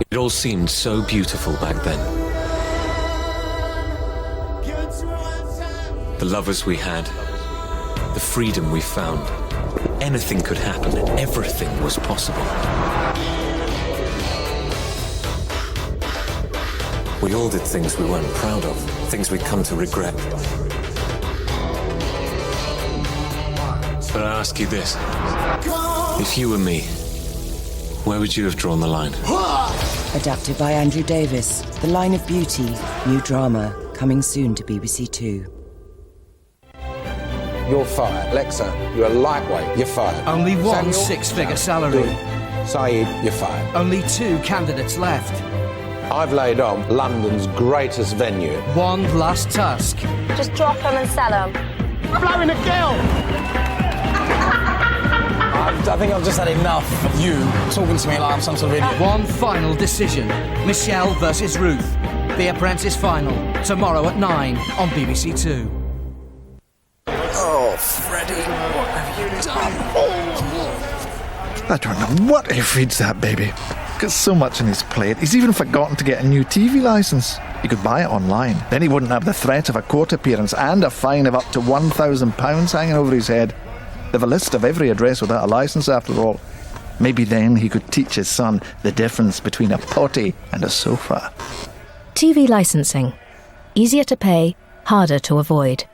It all seemed so beautiful back then. The lovers we had, the freedom we found. Anything could happen and everything was possible. We all did things we weren't proud of, things we'd come to regret. But I ask you this, if you were me, where would you have drawn the line? Adapted by Andrew Davis, The Line of Beauty, new drama, coming soon to BBC2. You're fired. Lexa, you're a lightweight. You're fired. Only one Samuel, six-figure salary. Good. Saeed, you're fired. Only 2 candidates left. I've laid on London's greatest venue. One last task. Just drop them and sell them. Blowing a girl! I think I've just had enough of you talking to me like I'm some sort of idiot. One final decision. Michelle versus Ruth. The Apprentice final. Tomorrow at 9 on BBC2. Oh, Freddie, what have you done? I don't know what he feeds that baby. He's got so much on his plate. He's even forgotten to get a new TV licence. He could buy it online. Then he wouldn't have the threat of a court appearance and a fine of up to £1,000 hanging over his head. They've a list of every address without a licence after all. Maybe then he could teach his son the difference between a potty and a sofa. TV licensing. Easier to pay, harder to avoid.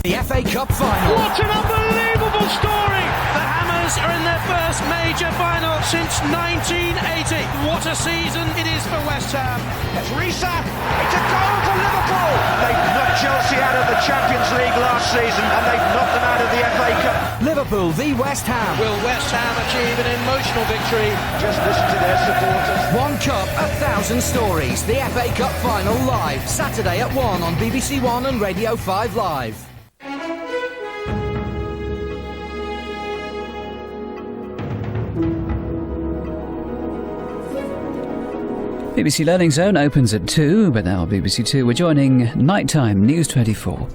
The FA Cup final. What an unbelievable story! The Hammers are in their first major final since 1980. What a season it is for West Ham. It's Risa. It's a goal for Liverpool. They've knocked Chelsea out of the Champions League last season and they've knocked them out of the FA Cup. Liverpool v West Ham. Will West Ham achieve an emotional victory? Just listen to their supporters. One cup, 1,000 stories. The FA Cup final live. Saturday at 1 on BBC One and Radio 5 Live. BBC Learning Zone opens at 2, but now on BBC Two we're joining Nighttime News 24.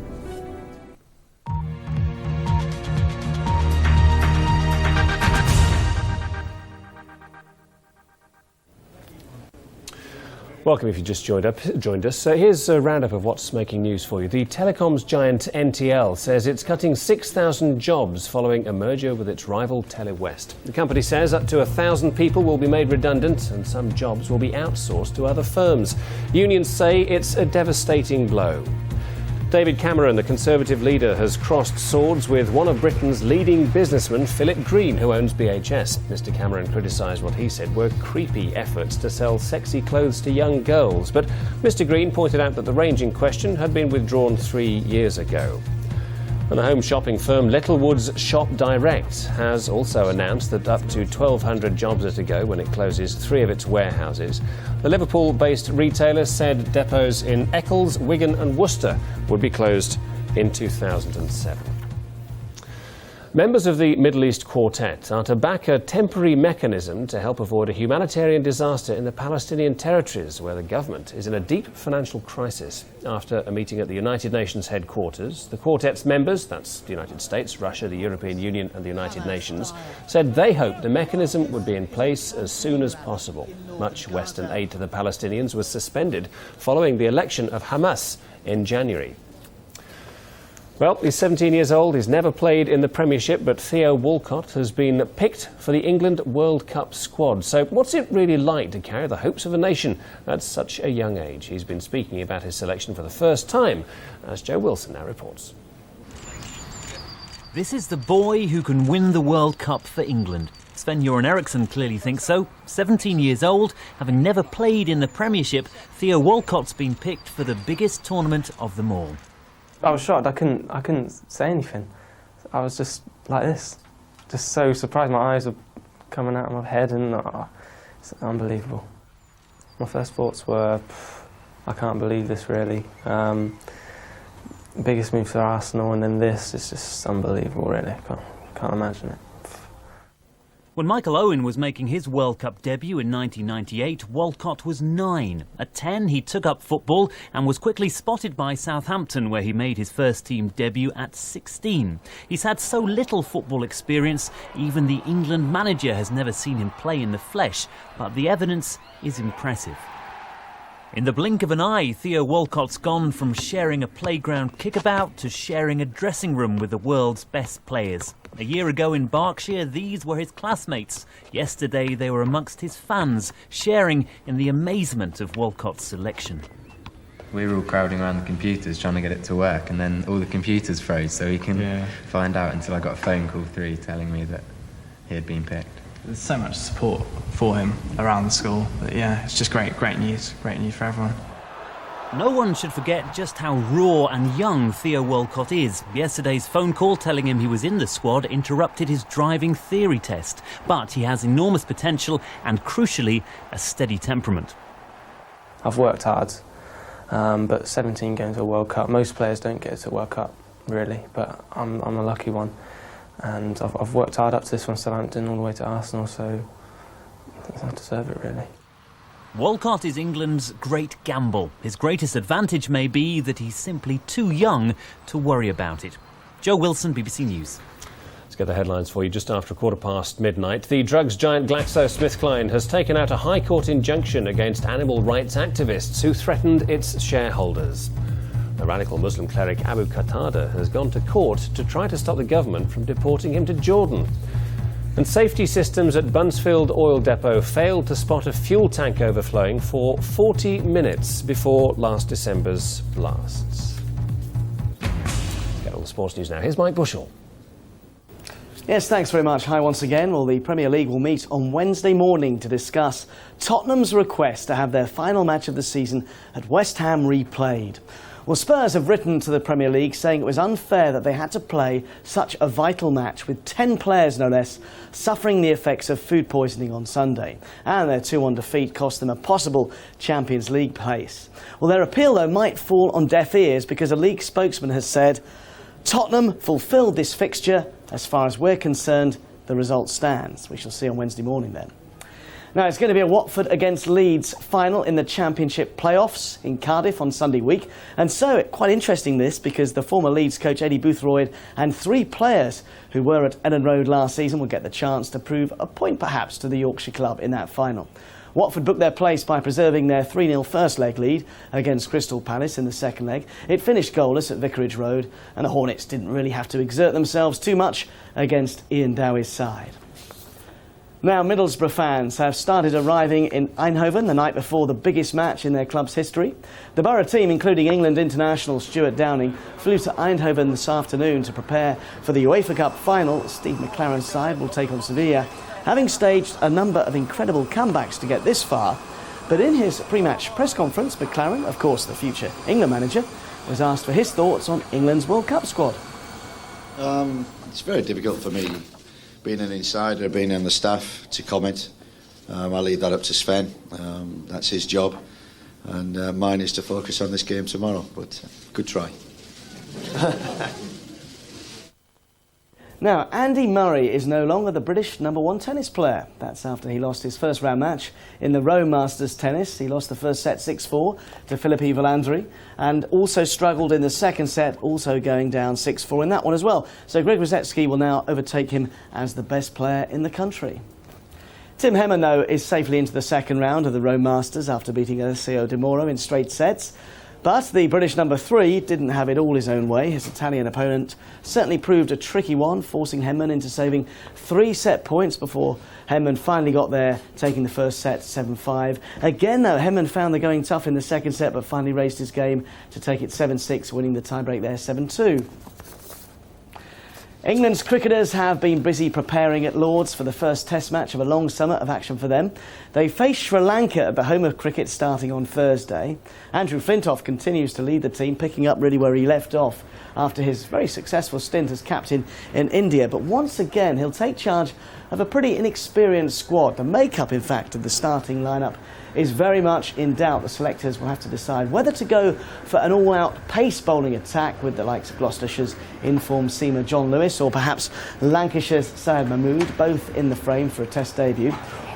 Welcome if you just joined us. Here's a roundup of what's making news for you. The telecoms giant NTL says it's cutting 6,000 jobs following a merger with its rival Telewest. The company says up to 1,000 people will be made redundant and some jobs will be outsourced to other firms. Unions say it's a devastating blow. David Cameron, the Conservative leader, has crossed swords with one of Britain's leading businessmen, Philip Green, who owns BHS. Mr Cameron criticised what he said were creepy efforts to sell sexy clothes to young girls. But Mr Green pointed out that the range in question had been withdrawn 3 years ago. And the home shopping firm Littlewood's Shop Direct has also announced that up to 1,200 jobs are to go when it closes 3 of its warehouses. The Liverpool-based retailer said depots in Eccles, Wigan and Worcester would be closed in 2007. Members of the Middle East Quartet are to back a temporary mechanism to help avoid a humanitarian disaster in the Palestinian territories, where the government is in a deep financial crisis. After a meeting at the United Nations headquarters, the Quartet's members, that's the United States, Russia, the European Union and the United Nations, said they hoped the mechanism would be in place as soon as possible. Much Western aid to the Palestinians was suspended following the election of Hamas in January. Well, he's 17 years old, he's never played in the Premiership, but Theo Walcott has been picked for the England World Cup squad. So what's it really like to carry the hopes of a nation at such a young age? He's been speaking about his selection for the first time, as Joe Wilson now reports. This is the boy who can win the World Cup for England. Sven-Göran Eriksson clearly thinks so. 17 years old, having never played in the Premiership, Theo Walcott's been picked for the biggest tournament of them all. I was shocked. I couldn't say anything. I was just like this, just so surprised. My eyes were coming out of my head, and it's unbelievable. My first thoughts were, I can't believe this really. Biggest move for Arsenal, and then this is just unbelievable. Really, can't imagine it. When Michael Owen was making his World Cup debut in 1998, Walcott was 9. At 10, he took up football and was quickly spotted by Southampton, where he made his first team debut at 16. He's had so little football experience, even the England manager has never seen him play in the flesh, but the evidence is impressive. In the blink of an eye, Theo Walcott's gone from sharing a playground kickabout to sharing a dressing room with the world's best players. A year ago in Berkshire, these were his classmates. Yesterday, they were amongst his fans, sharing in the amazement of Walcott's selection. We were all crowding around the computers trying to get it to work, and then all the computers froze, so he can find out until I got a phone call through telling me that he had been picked. There's so much support for him around the school. But yeah, it's just great news for everyone. No one should forget just how raw and young Theo Walcott is. Yesterday's phone call telling him he was in the squad interrupted his driving theory test. But he has enormous potential and, crucially, a steady temperament. I've worked hard, but 17 games at World Cup. Most players don't get to World Cup, really, but I'm a lucky one. And I've worked hard up to this from Southampton all the way to Arsenal, so I deserve it, really. Walcott is England's great gamble. His greatest advantage may be that he's simply too young to worry about it. Joe Wilson, BBC News. Let's get the headlines for you just after midnight. The drugs giant GlaxoSmithKline has taken out a High Court injunction against animal rights activists who threatened its shareholders. The radical Muslim cleric Abu Qatada has gone to court to try to stop the government from deporting him to Jordan. And safety systems at Buncefield Oil Depot failed to spot a fuel tank overflowing for 40 minutes before last December's blasts. Let's get all the sports news now. Here's Mike Bushell. Yes, thanks very much. Hi once again. Well, the Premier League will meet on Wednesday morning to discuss Tottenham's request to have their final match of the season at West Ham replayed. Well, Spurs have written to the Premier League saying it was unfair that they had to play such a vital match with 10 players, no less, suffering the effects of food poisoning on Sunday. And their 2-1 defeat cost them a possible Champions League place. Well, their appeal, though, might fall on deaf ears because a league spokesman has said, Tottenham fulfilled this fixture. As far as we're concerned, the result stands. We shall see on Wednesday morning then. Now, it's going to be a Watford against Leeds final in the Championship playoffs in Cardiff on Sunday week. And so, quite interesting this, because the former Leeds coach Eddie Boothroyd and 3 players who were at Ellen Road last season will get the chance to prove a point perhaps to the Yorkshire club in that final. Watford booked their place by preserving their 3-0 first leg lead against Crystal Palace in the second leg. It finished goalless at Vicarage Road, and the Hornets didn't really have to exert themselves too much against Ian Dowie's side. Now, Middlesbrough fans have started arriving in Eindhoven the night before the biggest match in their club's history. The Borough team, including England international Stuart Downing, flew to Eindhoven this afternoon to prepare for the UEFA Cup final. Steve McLaren's side will take on Sevilla, having staged a number of incredible comebacks to get this far. But in his pre-match press conference, McLaren, of course the future England manager, was asked for his thoughts on England's World Cup squad. It's very difficult for me, being an insider, being in the staff, to comment. I'll leave that up to Sven. That's his job, and mine is to focus on this game tomorrow, but good try. Now, Andy Murray is no longer the British #1 tennis player. That's after he lost his first round match in the Rome Masters tennis. He lost the first set 6-4 to Filippi Volandri and also struggled in the second set, also going down 6-4 in that one as well. So Greg Rosetsky will now overtake him as the best player in the country. Tim Hemman, though, is safely into the second round of the Rome Masters after beating Alessio De Moro in straight sets. But the British #3 didn't have it all his own way. His Italian opponent certainly proved a tricky one, forcing Hemman into saving 3 set points before Hemman finally got there, taking the first set 7-5. Again, though, Hemman found the going tough in the second set, but finally raised his game to take it 7-6, winning the tiebreak there 7-2. England's cricketers have been busy preparing at Lord's for the first test match of a long summer of action for them. They face Sri Lanka at the home of cricket starting on Thursday. Andrew Flintoff continues to lead the team, picking up really where he left off after his very successful stint as captain in India. But once again, he'll take charge of a pretty inexperienced squad. The makeup, in fact, of the starting lineup is very much in doubt. The selectors will have to decide whether to go for an all-out pace bowling attack with the likes of Gloucestershire's in-form seamer John Lewis, or perhaps Lancashire's Syed Mahmood, both in the frame for a Test debut.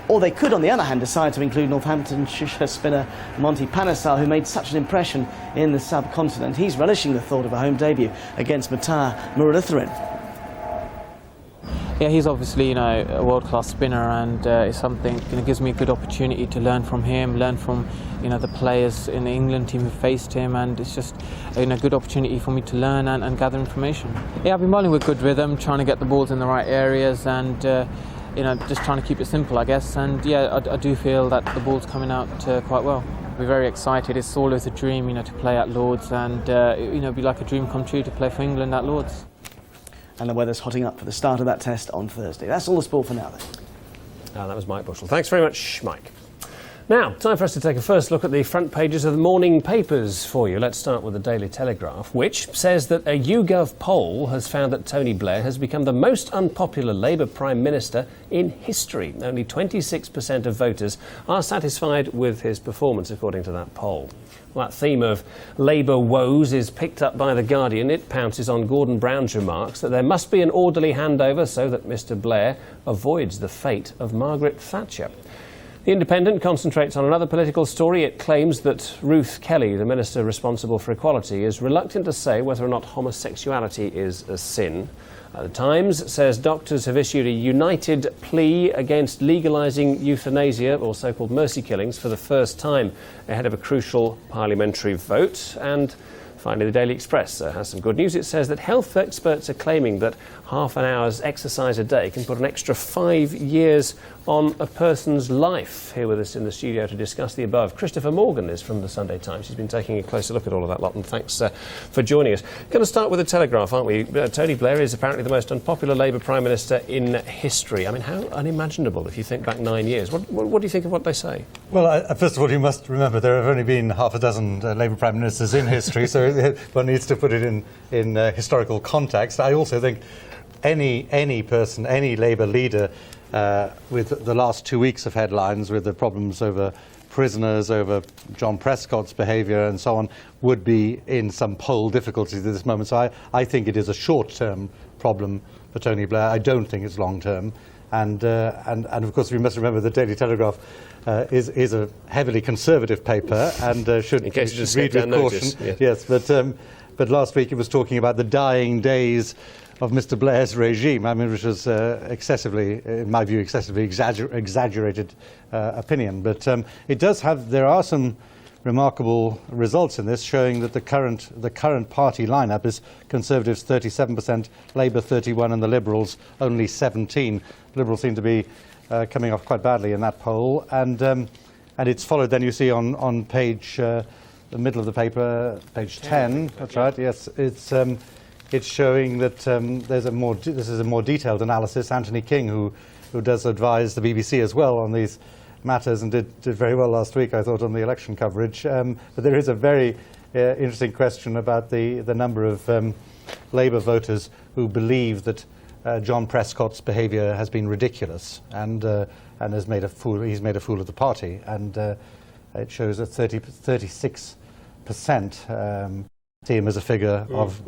Or they could, on the other hand, decide to include Northamptonshire spinner Monty Panesar, who made such an impression in the subcontinent. He's relishing the thought of a home debut against Matar Muralitharan. Yeah, he's obviously, a world-class spinner, and it's something, gives me a good opportunity to learn from him, learn from, the players in the England team who faced him, and it's just a good opportunity for me to learn and gather information. Yeah, I've been bowling with good rhythm, trying to get the balls in the right areas, and just trying to keep it simple, I guess. And yeah, I do feel that the ball's coming out quite well. We're very excited. It's always a dream, to play at Lords, and it'd be like a dream come true to play for England at Lords. And the weather's hotting up for the start of that test on Thursday. That's all the sport for now, then. That was Mike Bushell. Thanks very much, Mike. Now, time for us to take a first look at the front pages of the morning papers for you. Let's start with the Daily Telegraph, which says that a YouGov poll has found that Tony Blair has become the most unpopular Labour Prime Minister in history. Only 26% of voters are satisfied with his performance, according to that poll. Well, that theme of Labour woes is picked up by The Guardian. It pounces on Gordon Brown's remarks that there must be an orderly handover so that Mr Blair avoids the fate of Margaret Thatcher. The Independent concentrates on another political story. It claims that Ruth Kelly, the minister responsible for equality, is reluctant to say whether or not homosexuality is a sin. The Times says doctors have issued a united plea against legalising euthanasia, or so-called mercy killings, for the first time ahead of a crucial parliamentary vote. And finally, the Daily Express has some good news. It says that health experts are claiming that half an hour's exercise a day can put an extra 5 years on a person's life. Here with us in the studio to discuss the above, Christopher Morgan is from the Sunday Times. He's been taking a closer look at all of that lot, and thanks for joining us. Going to start with the Telegraph, aren't we? Tony Blair is apparently the most unpopular Labour Prime Minister in history. I mean, how unimaginable if you think back 9 years. What do you think of what they say? Well, first of all, you must remember there have only been half a dozen Labour Prime Ministers in history, so one needs to put it in historical context. I also think any person, any Labour leader, with the last 2 weeks of headlines, with the problems over prisoners, over John Prescott's behaviour and so on, would be in some poll difficulties at this moment. So I think it is a short-term problem for Tony Blair. I don't think it's long-term. And of course, we must remember the Daily Telegraph is a heavily conservative paper and should read with caution. Yes, but last week it was talking about the dying days of Mr Blair's regime, I mean, which was excessively, in my view, excessively exaggerated opinion. But there are some remarkable results in this, showing that the current party lineup is Conservatives 37%, Labour 31%, and the Liberals only 17%. Liberals seem to be coming off quite badly in that poll, and it's followed. Then you see on page the middle of the paper, page 10. That's right. Yes, it's showing that this is a more detailed analysis. Anthony King, who does advise the BBC as well on these matters, and did very well last week, I thought, on the election coverage. But there is a very interesting question about the number of Labour voters who believe that John Prescott's behaviour has been ridiculous and he's made a fool of the party, and it shows that 36% see him as a figure of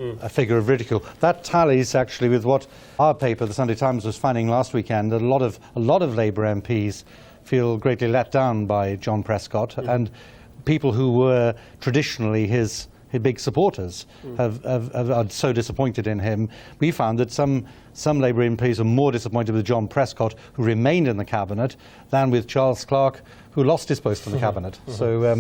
ridicule. That tallies actually with what our paper, the Sunday Times, was finding last weekend. A lot of Labour MPs feel greatly let down by John Prescott, and people who were traditionally his big supporters are so disappointed in him. We found that some Labour MPs are more disappointed with John Prescott, who remained in the cabinet, than with Charles Clarke, who lost his post in the cabinet. So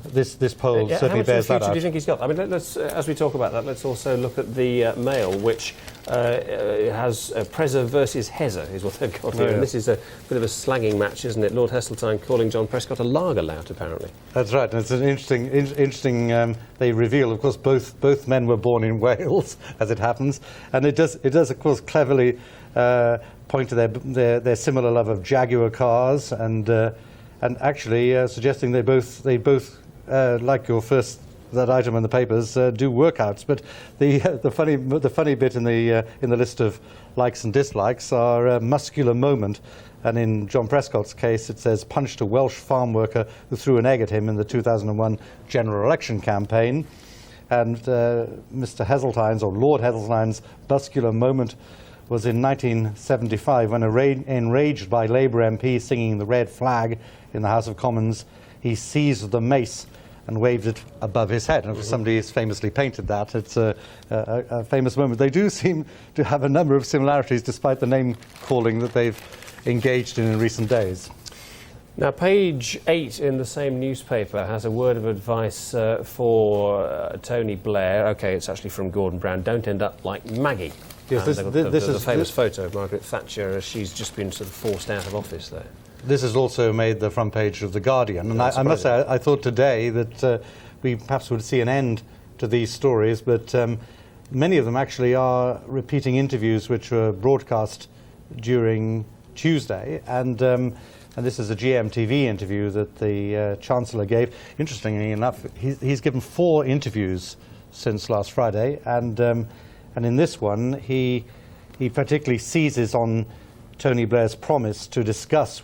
this poll certainly bears that out. How much future do you think he's got? I mean, let's, as we talk about that, let's also look at the Mail, which has Preza versus Hezza, is what they've got here. And this is a bit of a slagging match, isn't it? Lord Heseltine calling John Prescott a lager lout, apparently. That's right, and it's an interesting. They reveal, of course, both men were born in Wales, as it happens, and it does, of course, cleverly point to their similar love of Jaguar cars, and actually suggesting they both like your first that item in the papers do workouts. But the funny bit in the list of likes and dislikes are muscular moment. And in John Prescott's case, it says punched a Welsh farm worker who threw an egg at him in the 2001 general election campaign. And Mr. Heseltine's, or Lord Heseltine's, muscular moment was in 1975 when, enraged by Labour MP singing the red flag in the House of Commons, he seized the mace and waved it above his head. And somebody has famously painted that. It's a famous moment. They do seem to have a number of similarities, despite the name calling that they've engaged in recent days. Now, page 8 in the same newspaper has a word of advice for Tony Blair. OK, it's actually from Gordon Brown. Don't end up like Maggie. Yes, this is a famous this photo of Margaret Thatcher as she's just been sort of forced out of office there. This has also made the front page of The Guardian. And I must say, I thought today that we perhaps would see an end to these stories, but many of them actually are repeating interviews which were broadcast during Tuesday. And this is a GMTV interview that the Chancellor gave. Interestingly enough, he's given 4 interviews since last Friday, and in this one he particularly seizes on Tony Blair's promise to discuss